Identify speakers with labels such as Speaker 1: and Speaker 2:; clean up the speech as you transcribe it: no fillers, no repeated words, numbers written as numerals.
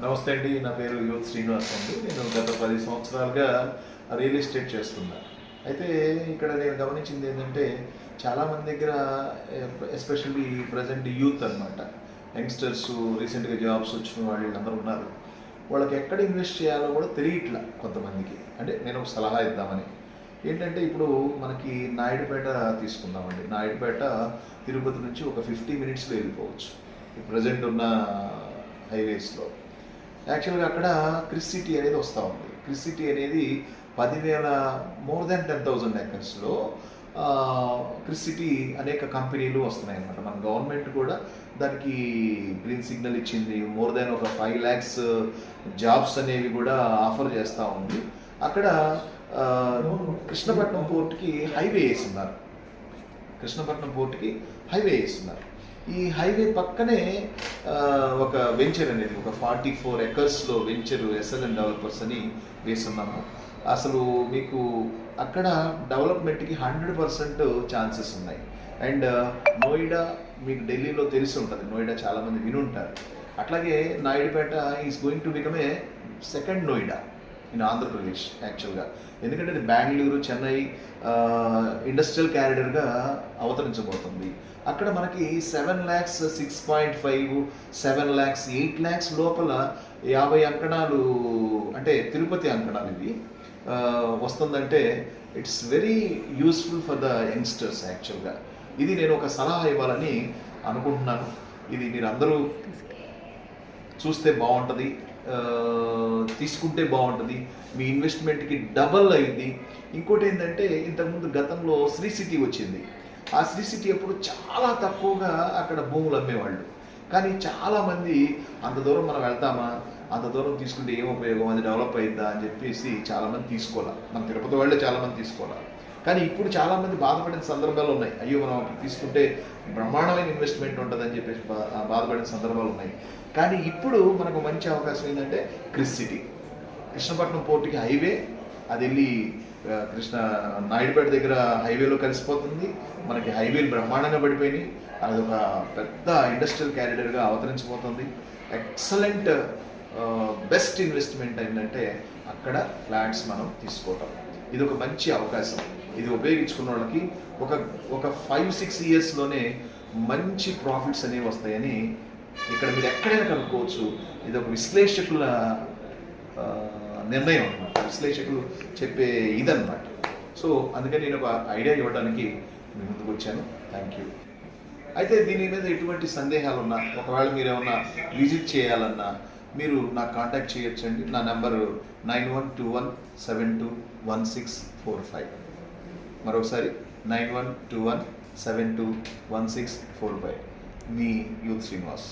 Speaker 1: నమస్తే అండి, నా పేరు యూత్ శ్రీనివాస్ అండి. నేను గత 10 సంవత్సరాలుగా రియల్ ఎస్టేట్ చేస్తున్నా. అయితే ఇక్కడ నేను గమనించింది ఏంటంటే, చాలామంది దగ్గర ఎస్పెషల్లీ ప్రజెంట్ యూత్ అనమాట, యంగ్స్టర్స్, రీసెంట్గా జాబ్స్ వచ్చిన వాళ్ళందరూ ఉన్నారు. వాళ్ళకి ఎక్కడ ఇన్వెస్ట్ చేయాలో కూడా తెలియట్లా కొంతమందికి. అంటే నేను ఒక సలహా ఇద్దామని. ఏంటంటే ఇప్పుడు మనకి నాయుడుపేట తీసుకుందామండి. నాయుడుపేట తిరుపతి నుంచి ఒక 50 మినిట్స్లో వెళ్ళిపోవచ్చు ప్రజెంట్ ఉన్న హైవేస్లో. యాక్చువల్గా అక్కడ క్రిస్ సిటీ అనేది వస్తూ ఉంది. క్రిస్ సిటీ అనేది 10,000 మోర్ దాన్ 10,000 ఎకర్స్లో క్రిస్ సిటీ అనేక కంపెనీలు వస్తున్నాయి అన్నమాట. మన గవర్నమెంట్ కూడా దానికి గ్రీన్ సిగ్నల్ ఇచ్చింది. మోర్ దాన్ ఒక 5 lakhs జాబ్స్ అనేవి కూడా ఆఫర్ చేస్తూ ఉంది. అక్కడ కృష్ణపట్నం పోర్ట్కి హైవే వేస్తున్నారు. కృష్ణపట్నం పోర్ట్కి హైవే వేస్తున్నారు. ఈ హైవే పక్కనే ఒక వెంచర్ అనేది, ఒక 44 ఎకర్స్లో వెంచర్ SLN డెవలపర్స్ అని వేస్తున్నాము. అసలు మీకు అక్కడ డెవలప్మెంట్కి 100% ఛాన్సెస్ ఉన్నాయి. అండ్ నోయిడా మీకు ఢిల్లీలో తెలిసి ఉంటుంది, నోయిడా చాలామంది వినుంటారు. అట్లాగే Naidupeta is going to become a second Noida in Andhra Pradesh యాక్చువల్గా. ఎందుకంటే ఇది బెంగళూరు, చెన్నై ఇండస్ట్రియల్ క్యారిడర్గా అవతరించబోతుంది. అక్కడ మనకి 7 lakhs, 6.5, 7 lakhs, 8 lakhs లోపల 50 అంకణాలు, అంటే తిరుపతి అంకణాలు ఇవి వస్తుందంటే it's very useful for the youngsters యాక్చువల్గా. ఇది నేను ఒక సలహా ఇవ్వాలని అనుకుంటున్నాను. ఇది మీరు అందరూ చూస్తే బాగుంటుంది, తీసుకుంటే బాగుంటుంది, మీ ఇన్వెస్ట్మెంట్కి డబల్ అయింది. ఇంకోటి ఏంటంటే, ఇంతకుముందు గతంలో శ్రీ సిటీ వచ్చింది. ఆ శ్రీ సిటీ అప్పుడు చాలా తక్కువగా అక్కడ భూములు అమ్మేవాళ్ళు. కానీ చాలామంది అంత దూరం మనం వెళ్తామా, అంత దూరం తీసుకుంటే ఏం ఉపయోగం, అది డెవలప్ అయిద్దా అని చెప్పేసి చాలామంది తీసుకోవాలి. మన తిరుపతి వాళ్ళే చాలామంది తీసుకోవాలి. కానీ ఇప్పుడు చాలామంది బాధపడిన సందర్భాలు ఉన్నాయి. అయ్యో మనం తీసుకుంటే బ్రహ్మాండమైన ఇన్వెస్ట్మెంట్ ఉంటుందని చెప్పేసి బాధపడిన సందర్భాలు ఉన్నాయి. కానీ ఇప్పుడు మనకు మంచి అవకాశం ఏంటంటే క్రిస్ సిటీ, కృష్ణపట్నం పోర్టుకి హైవే, అది వెళ్ళి నాయుడుపేట దగ్గర హైవేలో కలిసిపోతుంది. మనకి హైవేలు బ్రహ్మాండంగా పడిపోయినాయి. అది ఒక పెద్ద ఇండస్ట్రియల్ క్యారిడర్గా అవతరించిపోతుంది. ఎక్సలెంట్ బెస్ట్ ఇన్వెస్ట్మెంట్ ఏంటంటే అక్కడ ఫ్లాట్స్ మనం తీసుకోవటం. ఇది ఒక మంచి అవకాశం. ఇది ఉపయోగించుకున్న వాళ్ళకి ఒక 5-6 yearsలోనే మంచి ప్రాఫిట్స్ అనేవి వస్తాయని ఇక్కడ మీరు ఎక్కడైనా కనుక్కోవచ్చు. ఇది ఒక విశ్లేషకుల నిర్ణయం అన్నమాట, విశ్లేషకులు చెప్పే ఇదన్నమాట. సో అందుకని నేను ఒక ఐడియా ఇవ్వడానికి మీ ముందుకు వచ్చాను. Thank you. అయితే దీని మీద ఎటువంటి సందేహాలు ఉన్నా, ఒకవేళ మీరు ఏమన్నా విజిట్ చేయాలన్నా మీరు నాకు కాంటాక్ట్ చేయొచ్చండి. నా నెంబరు 9121721645. మరొకసారి 9121721645. మీ యూత్ శ్రీనివాస్.